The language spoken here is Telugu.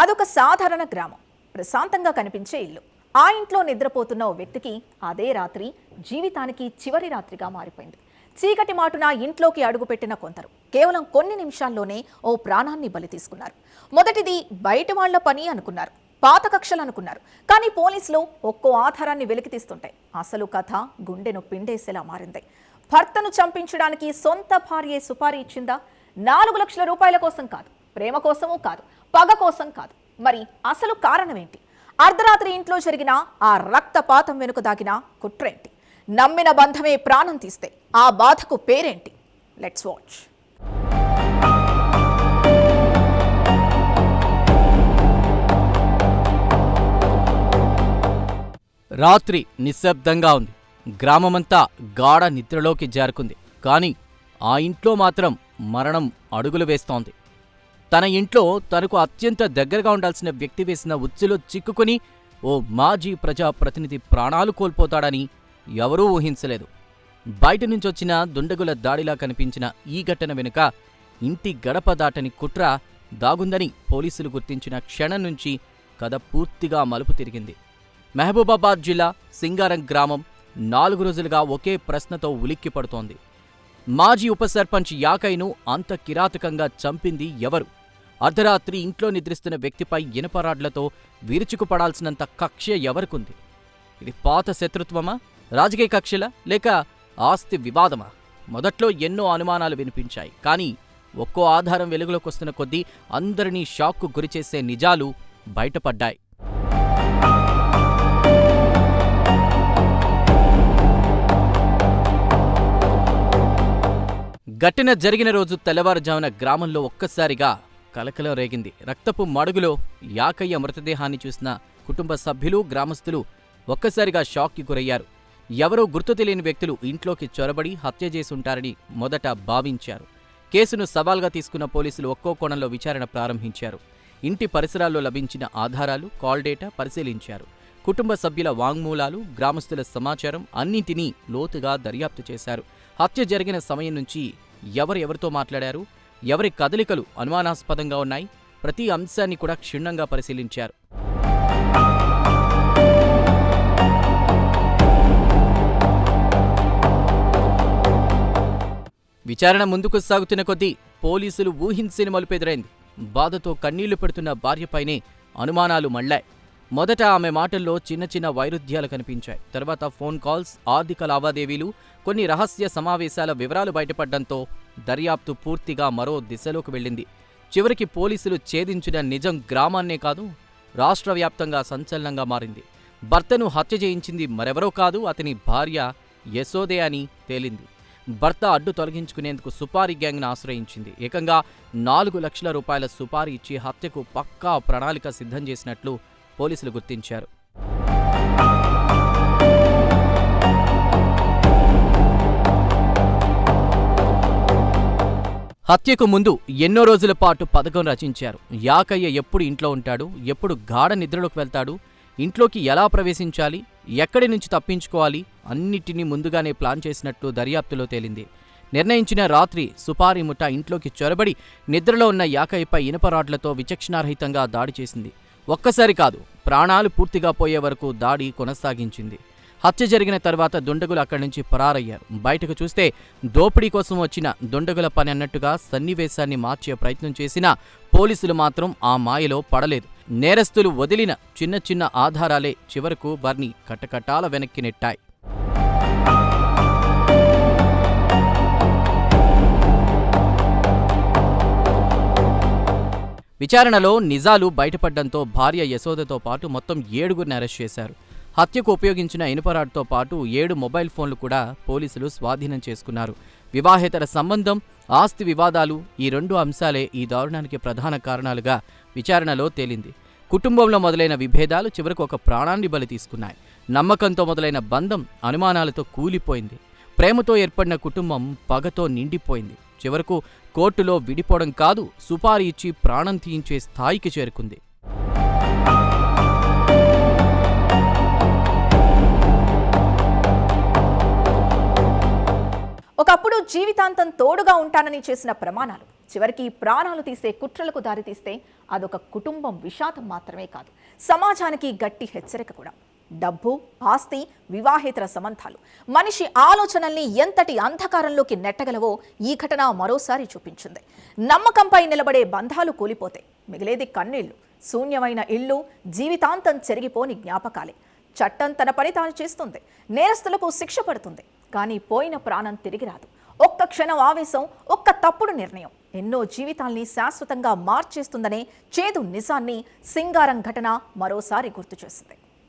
అదొక సాధారణ గ్రామం, ప్రశాంతంగా కనిపించే ఇల్లు. ఆ ఇంట్లో నిద్రపోతున్న ఓ వ్యక్తికి అదే రాత్రి జీవితానికి చివరి రాత్రిగా మారిపోయింది. చీకటి మాటున ఇంట్లోకి అడుగుపెట్టిన కొందరు కేవలం కొన్ని నిమిషాల్లోనే ఓ ప్రాణాన్ని బలి తీసుకున్నారు. మొదటిది బయట వాళ్ల పని అనుకున్నారు, పాత కక్షలు అనుకున్నారు. కానీ పోలీసులు ఒక్కో ఆధారాన్ని వెలికితీస్తుంటే అసలు కథ గుండెను పిండేసేలా మారింది. భర్తను చంపించడానికి సొంత భార్యే సుపారీ ఇచ్చిందా? 4 లక్షల రూపాయల కోసం కాదు, ప్రేమ కోసమూ కాదు, పగ కోసం కాదు. మరి అసలు కారణమేంటి? అర్ధరాత్రి ఇంట్లో జరిగిన ఆ రక్తపాతం వెనుక దాగిన కుట్రేంటి? నమ్మిన బంధమే ప్రాణం తీస్తే ఆ బాధకు పేరేంటి? Let's watch. రాత్రి నిశ్శబ్దంగా ఉంది. గ్రామమంతా గాఢ నిద్రలోకి జారుకుంది. కాని ఆ ఇంట్లో మాత్రం మరణం అడుగులు వేస్తోంది. తన ఇంట్లో తనకు అత్యంత దగ్గరగా ఉండాల్సిన వ్యక్తి వేసిన ఉచ్చులో చిక్కుకుని ఓ మాజీ ప్రజాప్రతినిధి ప్రాణాలు కోల్పోతాడని ఎవరూ ఊహించలేదు. బయట నుంచొచ్చిన దుండగుల దాడిలా కనిపించిన ఈ ఘటన వెనుక ఇంటి గడప దాటని కుట్ర దాగుందని పోలీసులు గుర్తించిన క్షణం నుంచి కథ పూర్తిగా మలుపు తిరిగింది. మహబూబాబాద్ జిల్లా సింగారం గ్రామం 4 రోజులుగా ఒకే ప్రశ్నతో ఉలిక్కి పడుతోంది. మాజీ ఉప సర్పంచ్ యాకయ్యను అంత కిరాతకంగా చంపింది ఎవరు? అర్ధరాత్రి ఇంట్లో నిద్రిస్తున్న వ్యక్తిపై ఇనపరాడ్లతో విరుచుకుపడాల్సినంత కక్ష ఎవరికుంది? ఇది పాత శత్రుత్వమా, రాజకీయ కక్షలా, లేక ఆస్తి వివాదమా? మొదట్లో ఎన్నో అనుమానాలు వినిపించాయి. కానీ ఒక్కో ఆధారం వెలుగులోకొస్తున్న కొద్దీ అందరినీ షాక్కు గురిచేసే నిజాలు బయటపడ్డాయి. ఘటన జరిగిన రోజు తెల్లవారుజామున గ్రామంలో ఒక్కసారిగా కలకలం రేగింది. రక్తపు మడుగులో యాకయ్య మృతదేహాన్ని చూసిన కుటుంబ సభ్యులు, గ్రామస్తులు ఒక్కసారిగా షాక్కి గురయ్యారు. ఎవరో గుర్తు తెలియని వ్యక్తులు ఇంట్లోకి చొరబడి హత్య చేసుంటారని మొదట భావించారు. కేసును సవాల్గా తీసుకున్న పోలీసులు ఒక్కో కోణంలో విచారణ ప్రారంభించారు. ఇంటి పరిసరాల్లో లభించిన ఆధారాలు, కాల్ డేటా పరిశీలించారు. కుటుంబ సభ్యుల వాంగ్మూలాలు, గ్రామస్తుల సమాచారం అన్నింటినీ లోతుగా దర్యాప్తు చేశారు. హత్య జరిగిన సమయం నుంచి ఎవరితో మాట్లాడారు, ఎవరి కదలికలు అనుమానాస్పదంగా ఉన్నాయి, ప్రతి అంశాన్ని కూడా క్షుణ్ణంగా పరిశీలించారు. విచారణ ముందుకు సాగుతున్న కొద్దీ పోలీసులు ఊహించని మలుపెదురైంది. బాధతో కన్నీళ్లు పెడుతున్న భార్యపైనే అనుమానాలు మళ్లాయి. మొదట ఆమె మాటల్లో చిన్న చిన్న వైరుధ్యాలు కనిపించాయి. తర్వాత ఫోన్ కాల్స్, ఆర్థిక లావాదేవీలు, కొన్ని రహస్య సమావేశాల వివరాలు బయటపడ్డంతో దర్యాప్తు పూర్తిగా మరో దిశలోకి వెళ్ళింది. చివరికి పోలీసులు ఛేదించిన నిజం గ్రామాన్నే కాదు, రాష్ట్ర వ్యాప్తంగా సంచలనంగా మారింది. భర్తను హత్య చేయించింది మరెవరో కాదు, అతని భార్య యశోదే అని తేలింది. భర్త అడ్డు తొలగించుకునేందుకు సుపారీ గ్యాంగ్ను ఆశ్రయించింది. ఏకంగా 4 లక్షల రూపాయల సుపారీ ఇచ్చి హత్యకు పక్కా ప్రణాళిక సిద్ధం చేసినట్లు పోలీసులు గుర్తించారు. హత్యకు ముందు ఎన్నో రోజుల పాటు పథకం రచించారు. యాకయ్య ఎప్పుడు ఇంట్లో ఉంటాడు, ఎప్పుడు గాఢ నిద్రలోకి వెళ్తాడు, ఇంట్లోకి ఎలా ప్రవేశించాలి, ఎక్కడి నుంచి తప్పించుకోవాలి అన్నిటినీ ముందుగానే ప్లాన్ చేసినట్లు దర్యాప్తులో తేలింది. నిర్ణయించిన రాత్రి సుపారీ ముఠ ఇంట్లోకి చొరబడి నిద్రలో ఉన్న యాకయ్యపై ఇనుపరాడ్లతో విచక్షణారహితంగా దాడి చేసింది. ఒక్కసారి కాదు, ప్రాణాలు పూర్తిగా పోయే వరకు దాడి కొనసాగించింది. హత్య జరిగిన తర్వాత దుండగులు అక్కడి నుంచి పరారయ్యారు. బయటకు చూస్తే దోపిడీ కోసం వచ్చిన దుండగుల పని అన్నట్టుగా సన్నివేశాన్ని మార్చే ప్రయత్నం చేసినా పోలీసులు మాత్రం ఆ మాయలో పడలేదు. నేరస్తులు వదిలిన చిన్న చిన్న ఆధారాలే చివరకు వారిని కటకటాల వెనక్కి నెట్టాయి. విచారణలో నిజాలు బయటపడ్డంతో భార్య యశోదతో పాటు మొత్తం 7గురిని అరెస్ట్ చేశారు. హత్యకు ఉపయోగించిన ఇనుపరాడ్తో పాటు 7 మొబైల్ ఫోన్లు కూడా పోలీసులు స్వాధీనం చేసుకున్నారు. వివాహేతర సంబంధం, ఆస్తి వివాదాలు ఈ 2 అంశాలే ఈ దారుణానికి ప్రధాన కారణాలుగా విచారణలో తేలింది. కుటుంబంలో మొదలైన విభేదాలు చివరకు ఒక ప్రాణాన్ని బలి తీసుకున్నాయి. నమ్మకంతో మొదలైన బంధం అనుమానాలతో కూలిపోయింది. ప్రేమతో ఏర్పడిన కుటుంబం పగతో నిండిపోయింది. చివరకు కోర్టులో విడిపోవడం కాదు, సుపారీ ఇచ్చి ప్రాణం తీయించే స్థాయికి చేరుకుంది. ఒకప్పుడు జీవితాంతం తోడుగా ఉంటానని చేసిన ప్రమాణాలు చివరికి ప్రాణాలు తీసే కుట్రలకు దారితీస్తే అదొక కుటుంబం విషాదం మాత్రమే కాదు, సమాజానికి గట్టి హెచ్చరిక కూడా. డబ్బు, ఆస్తి, వివాహేతర సంబంధాలు మనిషి ఆలోచనల్ని ఎంతటి అంధకారంలోకి నెట్టగలవో ఈ ఘటన మరోసారి చూపించింది. నమ్మకంపై నిలబడే బంధాలు కూలిపోతే మిగిలేది కన్నీళ్లు, శూన్యమైన ఇళ్ళు, జీవితాంతం చెరిగిపోని జ్ఞాపకాలే. చట్టం తన పని తాను చేస్తుంది, నేరస్తులకు శిక్ష పడుతుంది, కానీ పోయిన ప్రాణం తిరిగి రాదు. ఒక్క క్షణం ఆవేశం, ఒక్క తప్పుడు నిర్ణయం ఎన్నో జీవితాల్ని శాశ్వతంగా మార్చేస్తుందనే చేదు నిజాన్ని సింగారం ఘటన మరోసారి గుర్తు చేసింది.